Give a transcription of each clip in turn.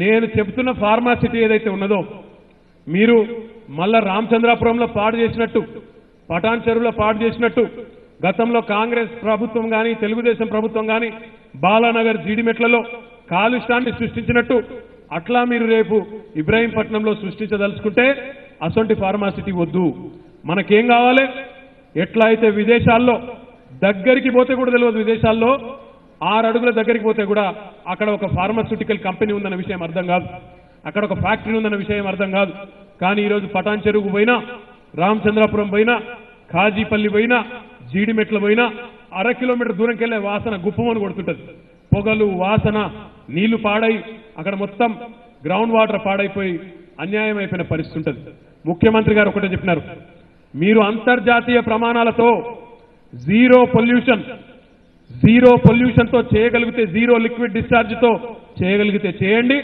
నేను చెప్తున్న ఫార్మాసిటీ ఏదైతే ఉన్నదో మీరు మళ్ళా రామచంద్రాపురంలో పాడు చేసినట్టు పటాన్ చెరువులో పాడు చేసినట్టు గతంలో కాంగ్రెస్ ప్రభుత్వం గాని తెలుగుదేశం ప్రభుత్వం గాని బాలానగర్ జీడిమెట్లలో కాలుష్యాన్ని సృష్టించినట్టు అట్లా మీరు రేపు ఇబ్రాహీంపట్నంలో సృష్టించదలుచుకుంటే అసొంటి ఫార్మాసిటీ వద్దు. మనకేం కావాలి? ఎట్లా అయితే విదేశాల్లో దగ్గరికి పోతే కూడా తెలియదు, విదేశాల్లో 6 అడుగుల దగ్గరికి పోతే కూడా అక్కడ ఒక ఫార్మాస్యూటికల్ కంపెనీ ఉందన్న విషయం అర్థం కాదు, అక్కడ ఒక ఫ్యాక్టరీ ఉందన్న విషయం అర్థం కాదు. కానీ ఈరోజు పటాన్ చెరువు పోయినా, రామచంద్రాపురం పోయినా, కాజీపల్లి పోయినా, జీడిమెట్ల పోయినా 1/2 కిలోమీటర్ దూరంకి వెళ్ళే వాసన గుప్పమని కొడుతుంటది. పొగలు, వాసన, నీళ్లు పాడై అక్కడ మొత్తం గ్రౌండ్ వాటర్ పాడైపోయి అన్యాయం అయిపోయిన పరిస్థితి ఉంటుంది. ముఖ్యమంత్రి గారు ఒకటే చెప్పినారు, మీరు అంతర్జాతీయ ప్రమాణాలతో జీరో పొల్యూషన్ తో చేయగలిగితే, జీరో లిక్విడ్ డిశ్చార్జ్ తో చేయగలిగితే చేయండి,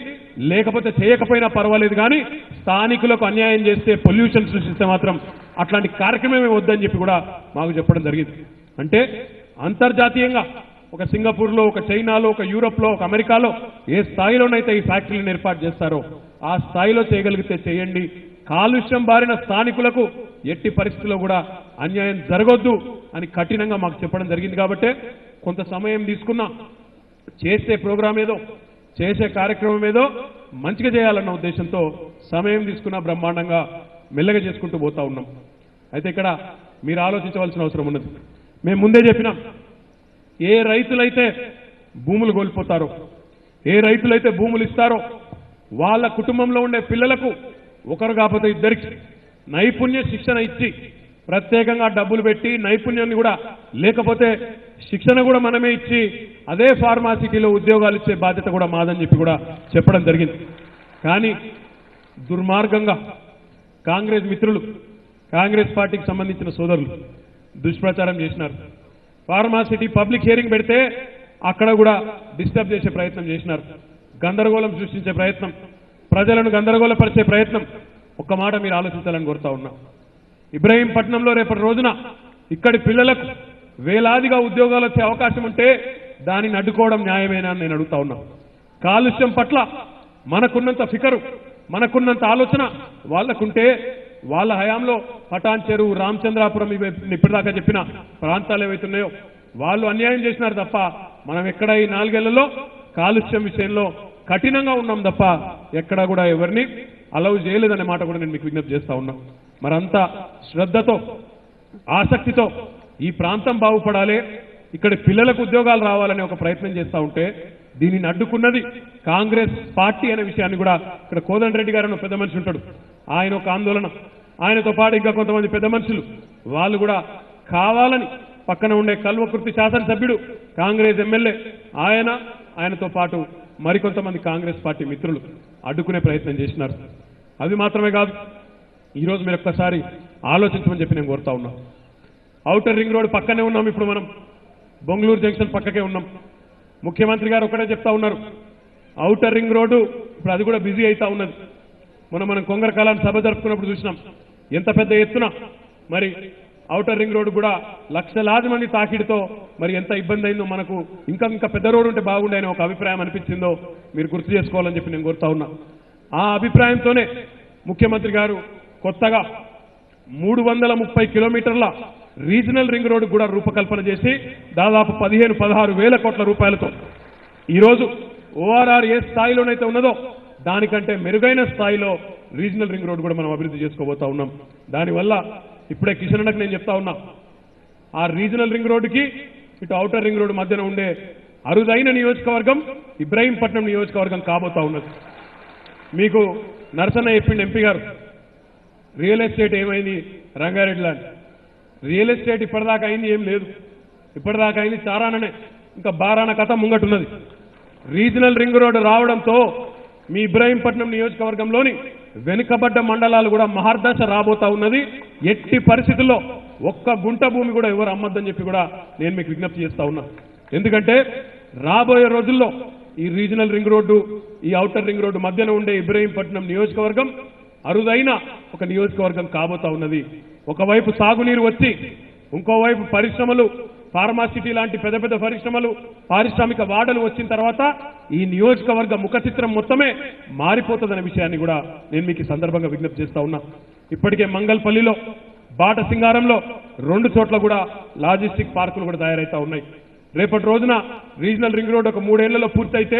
లేకపోతే చేయకపోయినా పర్వాలేదు. కానీ స్థానికులకు అన్యాయం చేస్తే, పొల్యూషన్ సృష్టిస్తే మాత్రం అట్లాంటి కార్యక్రమమే వద్దని చెప్పి కూడా మాకు చెప్పడం జరిగింది. అంటే అంతర్జాతీయంగా ఒక సింగపూర్లో, ఒక చైనాలో, ఒక యూరోప్లో, ఒక అమెరికాలో ఏ స్థాయిలోనైతే ఈ ఫ్యాక్టరీలను ఏర్పాటు చేస్తారో ఆ స్థాయిలో చేయగలిగితే చేయండి. కాలుష్యం బారిన స్థానికులకు ఎట్టి పరిస్థితుల్లో కూడా అన్యాయం జరగొద్దు అని కఠినంగా మాకు చెప్పడం జరిగింది. కాబట్టి కొంత సమయం తీసుకున్నా, చేసే ప్రోగ్రాం ఏదో, చేసే కార్యక్రమం ఏదో మంచిగా చేయాలన్న ఉద్దేశంతో సమయం తీసుకున్నా బ్రహ్మాండంగా మెల్లగా చేసుకుంటూ పోతా ఉన్నాం. అయితే ఇక్కడ మీరు ఆలోచించవలసిన అవసరం ఉన్నది. మేము ముందే చెప్పినాం, ఏ రైతులైతే భూములు కోల్పోతారో, ఏ రైతులైతే భూములు ఇస్తారో వాళ్ళ కుటుంబంలో ఉండే పిల్లలకు ఒకరు కాకపోతే ఇద్దరికి నైపుణ్య శిక్షణ ఇచ్చి, ప్రత్యేకంగా డబ్బులు పెట్టి నైపుణ్యాన్ని కూడా, లేకపోతే శిక్షణ కూడా మనమే ఇచ్చి అదే ఫార్మాసిటీలో ఉద్యోగాలు ఇచ్చే బాధ్యత కూడా మాదని చెప్పి కూడా చెప్పడం జరిగింది. కానీ దుర్మార్గంగా కాంగ్రెస్ మిత్రులు, కాంగ్రెస్ పార్టీకి సంబంధించిన సోదరులు దుష్ప్రచారం చేసినారు. ఫార్మాసిటీ పబ్లిక్ హియరింగ్ పెడితే అక్కడ కూడా డిస్టర్బ్ చేసే ప్రయత్నం చేసినారు, గందరగోళం సృష్టించే ప్రయత్నం, ప్రజలను గందరగోళపరిచే ప్రయత్నం. ఒక్క మాట మీరు ఆలోచించాలని కోరుతా ఉన్నా. ఇబ్రాహీంపట్నంలో రేపటి రోజున ఇక్కడి పిల్లలకు వేలాదిగా ఉద్యోగాలు వచ్చే అవకాశం ఉంటే దానిని అడ్డుకోవడం న్యాయమేనా అని నేను అడుగుతా ఉన్నా. కాలుష్యం పట్ల మనకున్నంత ఫికరు, మనకున్నంత ఆలోచన వాళ్ళకుంటే వాళ్ళ హయాంలో పటాన్ చెరువు, రామచంద్రాపురం ఇప్పటిదాకా చెప్పిన ప్రాంతాలు ఏవైతున్నాయో వాళ్ళు అన్యాయం చేసినారు తప్ప మనం ఎక్కడ ఈ 4 ఏళ్లలో కాలుష్యం విషయంలో కఠినంగా ఉన్నాం తప్ప ఎక్కడా కూడా ఎవరిని అలౌ చేయలేదనే మాట కూడా నేను మీకు విజ్ఞప్తి చేస్తా ఉన్నా. మరంతా శ్రద్ధతో, ఆసక్తితో ఈ ప్రాంతం బాగుపడాలి, ఇక్కడ పిల్లలకు ఉద్యోగాలు రావాలనే ఒక ప్రయత్నం చేస్తా ఉంటే దీనిని అడ్డుకున్నది కాంగ్రెస్ పార్టీ అనే విషయాన్ని కూడా ఇక్కడ కోదండరెడ్డి గారు పెద్ద మనిషి ఉంటాడు, ఆయన ఒక ఆందోళన, ఆయనతో పాటు ఇంకా కొంతమంది పెద్ద మనుషులు వాళ్ళు కూడా కావాలని పక్కన ఉండే కల్వకుర్తి శాసనసభ్యుడు, కాంగ్రెస్ ఎమ్మెల్యే ఆయనతో పాటు మరికొంతమంది కాంగ్రెస్ పార్టీ మిత్రులు అడ్డుకునే ప్రయత్నం చేసినారు. అది మాత్రమే కాదు, ఈరోజు మీరు ఒక్కసారి ఆలోచించమని చెప్పి నేను కోరుతా ఉన్నా. ఔటర్ రింగ్ రోడ్ పక్కనే ఉన్నాం, ఇప్పుడు మనం బొంగళూరు జంక్షన్ పక్కకే ఉన్నాం. ముఖ్యమంత్రి గారు ఒకటే చెప్తా ఉన్నారు, ఔటర్ రింగ్ రోడ్డు ఇప్పుడు అది కూడా బిజీ అవుతా ఉన్నది. మనం కొంగర కాలాన్ని సభ జరుపుకున్నప్పుడు చూసినాం ఎంత పెద్ద ఎత్తున మరి ఔటర్ రింగ్ రోడ్డు కూడా లక్షలాది మంది తాకిడితో మరి ఎంత ఇబ్బంది అయిందో, మనకు ఇంకా పెద్ద రోడ్డు ఉంటే బాగుండే అనే ఒక అభిప్రాయం అనిపించిందో మీరు గుర్తు చేసుకోవాలని చెప్పి నేను కోరుతా ఉన్నా. ఆ అభిప్రాయంతోనే ముఖ్యమంత్రి గారు కొత్తగా 330 కిలోమీటర్ల రీజనల్ రింగ్ రోడ్డు కూడా రూపకల్పన చేసి దాదాపు 15-16 వేల కోట్ల రూపాయలతో ఈరోజు ఓఆర్ఆర్ ఏ స్థాయిలోనైతే ఉన్నదో దానికంటే మెరుగైన స్థాయిలో రీజనల్ రింగ్ రోడ్డు కూడా మనం అభివృద్ధి చేసుకోబోతా ఉన్నాం. దానివల్ల ఇప్పుడే కిషన్ అన్నకు నేను చెప్తా ఉన్నా, ఆ రీజనల్ రింగ్ రోడ్డుకి ఇటు ఔటర్ రింగ్ రోడ్డు మధ్యన ఉండే అరుదైన నియోజకవర్గం ఇబ్రాహీంపట్నం నియోజకవర్గం కాబోతా ఉన్నది. మీకు నరసన్న చెప్పిండు ఎంపీ గారు, రియల్ ఎస్టేట్ ఏమైంది రంగారెడ్డి లాంటి, రియల్ ఎస్టేట్ ఇప్పటిదాకా అయింది ఏం లేదు, ఇప్పటిదాకా అయింది చారాననే, ఇంకా బారాన కథ ముంగటున్నది. రీజనల్ రింగ్ రోడ్డు రావడంతో మీ ఇబ్రాహీంపట్నం నియోజకవర్గంలోని వెనుకబడ్డ మండలాలు కూడా మహర్దశ రాబోతా ఉన్నది. ఎట్టి పరిస్థితుల్లో ఒక్క గుంట భూమి కూడా ఎవరు అమ్మద్దని చెప్పి కూడా నేను మీకు విజ్ఞప్తి చేస్తా ఉన్నా. ఎందుకంటే రాబోయే రోజుల్లో ఈ రీజనల్ రింగ్ రోడ్డు, ఈ ఔటర్ రింగ్ రోడ్డు మధ్యన ఉండే ఇబ్రాహీంపట్నం నియోజకవర్గం అరుదైన ఒక నియోజకవర్గం కాబోతా ఉన్నది. ఒకవైపు సాగునీరు వచ్చి ఇంకోవైపు పరిశ్రమలు ఫార్మాసిటీ లాంటి పెద్ద పెద్ద పరిశ్రమలు పారిశ్రామిక వాడలు వచ్చిన తర్వాత ఈ నియోజకవర్గ ముఖ చిత్రం మొత్తమే మారిపోతుందనే విషయాన్ని కూడా నేను మీకు ఈ సందర్భంగా విజ్ఞప్తి చేస్తా ఉన్నా. ఇప్పటికే మంగళపల్లిలో బాట సింగారంలో 2 చోట్ల కూడా లాజిస్టిక్ పార్కులు కూడా తయారైతా ఉన్నాయి. రేపటి రోజున రీజనల్ రింగ్ రోడ్ ఒక 3 ఏళ్లలో పూర్తయితే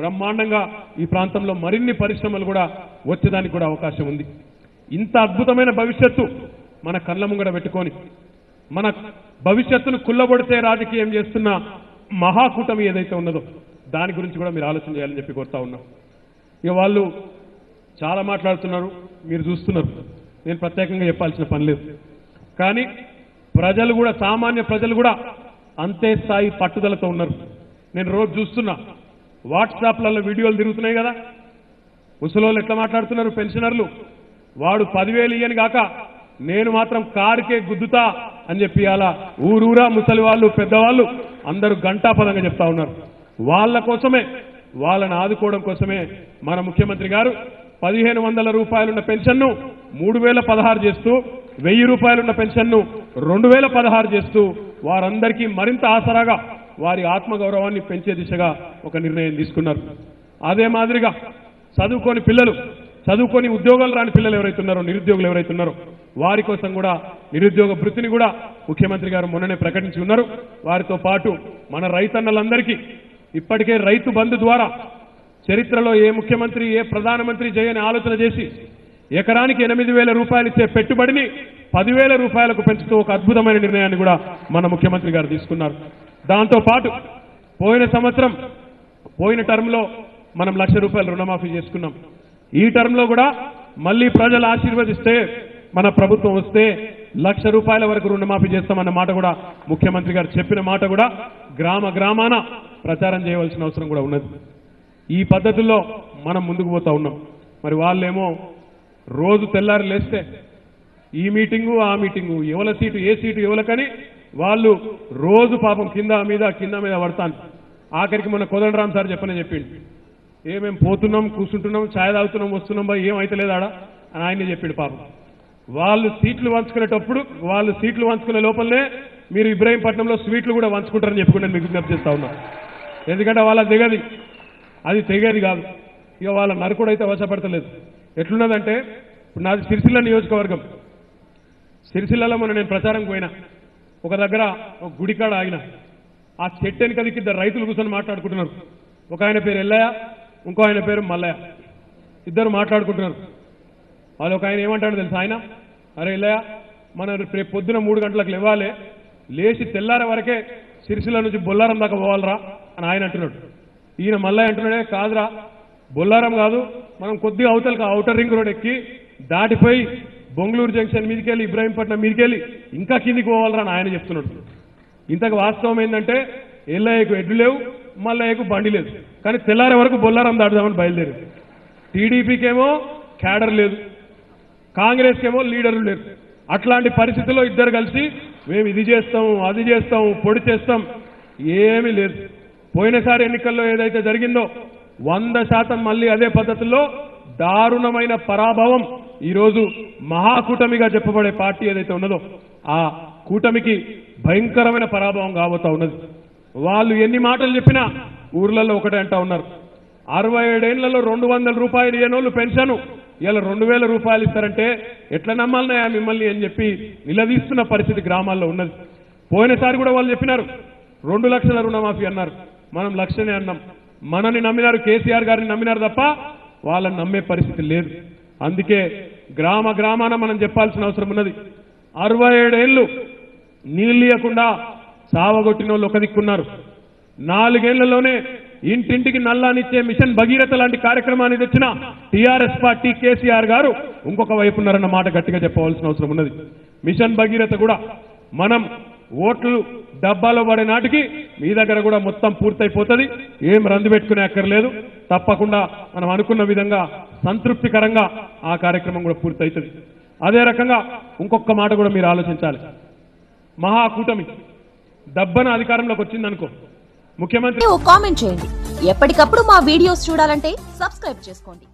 బ్రహ్మాండంగా ఈ ప్రాంతంలో మరిన్ని పరిశ్రమలు కూడా వచ్చేదానికి కూడా అవకాశం ఉంది. ఇంత అద్భుతమైన భవిష్యత్తు మన కళ్ళ ముంగడ పెట్టుకొని మన భవిష్యత్తును కుల్లబొడితే రాజకీయం చేస్తున్న మహాకూటమి ఏదైతే ఉన్నదో దాని గురించి కూడా మీరు ఆలోచన చేయాలని చెప్పి కోరుతా ఉన్నాం. ఇక వాళ్ళు చాలా మాట్లాడుతున్నారు, మీరు చూస్తున్నారు, నేను ప్రత్యేకంగా చెప్పాల్సిన పని లేదు. కానీ ప్రజలు కూడా, సామాన్య ప్రజలు కూడా అంతే స్థాయి పట్టుదలతో ఉన్నారు. నేను రోజు చూస్తున్నా, వాట్సాప్లలో వీడియోలు తిరుగుతున్నాయి కదా, ముసలోళ్ళు ఎట్లా మాట్లాడుతున్నారు, పెన్షనర్లు. వాడు 10,000 ఇయ్యని కాక నేను మాత్రం కారుకే గుద్దుతా అని చెప్పి అలా ఊరూరా ముసలి వాళ్ళు, పెద్దవాళ్ళు అందరూ గంటాపదంగా చెప్తా ఉన్నారు. వాళ్ళ కోసమే, వాళ్ళని ఆదుకోవడం కోసమే మన ముఖ్యమంత్రి గారు 1,500 రూపాయలున్న పెన్షన్ను 3,016 చేస్తూ, 1,000 రూపాయలున్న పెన్షన్ను 2,016 చేస్తూ వారందరికీ మరింత ఆసరాగా వారి ఆత్మగౌరవాన్ని పెంచే దిశగా ఒక నిర్ణయం తీసుకున్నారు. అదే మాదిరిగా చదువుకోని పిల్లలు, చదువుకొని ఉద్యోగాలు రాని పిల్లలు ఎవరైతే ఉన్నారో, నిరుద్యోగులు ఎవరైతే ఉన్నారో వారి కోసం కూడా నిరుద్యోగ భృతిని కూడా ముఖ్యమంత్రి గారు మొన్ననే ప్రకటించి ఉన్నారు. వారితో పాటు మన రైతన్నలందరికీ ఇప్పటికే రైతు బంధు ద్వారా చరిత్రలో ఏ ముఖ్యమంత్రి, ఏ ప్రధానమంత్రి చేయని ఆలోచన చేసి ఎకరానికి 8,000 రూపాయలు ఇచ్చే పెట్టుబడిని 10,000 రూపాయలకు పెంచుతూ ఒక అద్భుతమైన నిర్ణయాన్ని కూడా మన ముఖ్యమంత్రి గారు తీసుకున్నారు. దాంతో పాటు పోయిన సంవత్సరం, పోయిన టర్మ్లో మనం 1,00,000 రూపాయలు రుణమాఫీ చేసుకున్నాం. ఈ టర్మ్లో కూడా మళ్ళీ ప్రజలు ఆశీర్వదిస్తే, మన ప్రభుత్వం వస్తే 1,00,000 రూపాయల వరకు రుణమాఫీ చేస్తామన్న మాట కూడా ముఖ్యమంత్రి గారు చెప్పిన మాట కూడా గ్రామ గ్రామాన ప్రచారం చేయవలసిన అవసరం కూడా ఉన్నది. ఈ పద్ధతుల్లో మనం ముందుకు పోతా ఉన్నాం. మరి వాళ్ళేమో రోజు తెల్లారి లేస్తే ఈ మీటింగు, ఆ మీటింగు, ఎవల సీటు, ఏ సీటు ఎవలకని వాళ్ళు రోజు పాపం కింద మీద పడతాను. ఆఖరికి మన కోదండరాం సార్ చెప్పిండు, మేము పోతున్నాం, కూర్చుంటున్నాం, ఛాయ్ తాగుతున్నాం, వస్తున్నాం, బా ఏమైతే లేదాడ అని ఆయనే చెప్పిండు. పాపం వాళ్ళు సీట్లు పంచుకునేటప్పుడు, వాళ్ళు సీట్లు పంచుకునే లోపలనే మీరు ఇబ్రాహీంపట్నంలో స్వీట్లు కూడా పంచుకుంటారని చెప్పుకుని నేను మీకు విజ్ఞప్తి చేస్తా ఉన్నా. ఎందుకంటే వాళ్ళ దిగది, అది తెగేది కాదు. ఇక వాళ్ళ నరకుడు అయితే వశపడతలేదు. ఎట్లున్నదంటే, ఇప్పుడు నాది సిరిసిల్ల నియోజకవర్గం. సిరిసిల్లలో మొన్న నేను ప్రచారం పోయినా, ఒక దగ్గర ఒక గుడికాడ ఆగిన. ఆ చెట్టు వెనుకదికి 2 రైతులు కూర్చొని మాట్లాడుకుంటున్నారు. ఒక ఆయన పేరు ఎల్లయ్య, ఇంకో ఆయన పేరు మల్లయ్య. ఇద్దరు మాట్లాడుకుంటున్నారు. వాళ్ళు ఒక ఆయన ఏమంటాడు తెలుసా, ఆయన, అరే ఎల్లయ్య, మన రేపు పొద్దున 3 గంటలకు లేవాలి, లేచి తెల్లార వరకే సిరిసిల్ల నుంచి బొల్లారం దాకా పోవాలరా అని ఆయన అంటున్నాడు. ఈయన మల్లయ్య అంటున్నాడే, కాదురా బొల్లారం కాదు, మనం కొద్దిగా అవతలకి ఔటర్ రింగ్ రోడ్ ఎక్కి దాటిపోయి బొంగళూరు జంక్షన్ మీదకెళ్ళి ఇబ్రాహీంపట్నం మీదకెళ్ళి ఇంకా కిందికి పోవాలరా అని ఆయన చెప్తున్నాడు. ఇంతకు వాస్తవం ఏంటంటే ఎల్లయ్యకు ఎడ్లు లేవు, మల్లయ్యకు బండి లేదు, కానీ తెల్లారే వరకు బొల్లారం దాటుదామని బయలుదేరు. టీడీపీకేమో క్యాడర్ లేదు, కాంగ్రెస్కేమో లీడర్లు లేరు. అట్లాంటి పరిస్థితుల్లో ఇద్దరు కలిసి మేము ఇది చేస్తాం, అది చేస్తాం, పొడి చేస్తాం, ఏమీ లేదు. పోయినసారి ఎన్నికల్లో ఏదైతే జరిగిందో 100% మళ్ళీ అదే పద్ధతుల్లో దారుణమైన పరాభవం ఈరోజు మహాకూటమిగా చెప్పబడే పార్టీ ఏదైతే ఉన్నదో ఆ కూటమికి భయంకరమైన పరాభవం కాబోతా ఉన్నది. వాళ్ళు ఎన్ని మాటలు చెప్పినా ఊర్లలో ఒకటే అంటా ఉన్నారు, 67 ఏళ్లలో 200 రూపాయలు ఇయ్యనోళ్ళు పెన్షన్ ఇలా 2,000 రూపాయలు ఇస్తారంటే ఎట్లా నమ్మాలన్నాయా మిమ్మల్ని అని చెప్పి నిలదీస్తున్న పరిస్థితి గ్రామాల్లో ఉన్నది. పోయినసారి కూడా వాళ్ళు చెప్పినారు 2 లక్షల రుణమాఫీ అన్నారు, మనం 1,00,000 అన్నాం. మనని నమ్మినారు, కేసీఆర్ గారిని నమ్మినారు తప్ప వాళ్ళని నమ్మే పరిస్థితి లేదు. అందుకే గ్రామ గ్రామాన మనం చెప్పాల్సిన అవసరం ఉన్నది. 67 ఏళ్లు నీళ్లు ఇవ్వకుండా సావగొట్టిన వాళ్ళు ఒక దిక్కున్నారు. 4 ఏళ్లలోనే ఇంటింటికి నల్లానిచ్చే మిషన్ భగీరథ లాంటి కార్యక్రమాన్ని తెచ్చిన టీఆర్ఎస్ పార్టీ కేసీఆర్ గారు ఇంకొక వైపు ఉన్నారన్న మాట గట్టిగా చెప్పవలసిన అవసరం ఉన్నది. మిషన్ భగీరథ కూడా మనం ఓట్లు డబ్బాలో పడే నాటికి మీ దగ్గర కూడా మొత్తం పూర్తయిపోతుంది. ఏం రంది పెట్టుకునే అక్కర్లేదు. తప్పకుండా మనం అనుకున్న విధంగా సంతృప్తికరంగా ఆ కార్యక్రమం కూడా పూర్తవుతుంది. అదే రకంగా ఇంకొక మాట కూడా మీరు ఆలోచించాలి. మహాకూటమి దబ్బన అధికారంలోకి వచ్చిందనుకో, ముఖ్యమంత్రి కామెంట్ చేయండి. ఎప్పటికప్పుడు మా వీడియోస్ చూడాలంటే సబ్స్క్రైబ్ చేసుకోండి.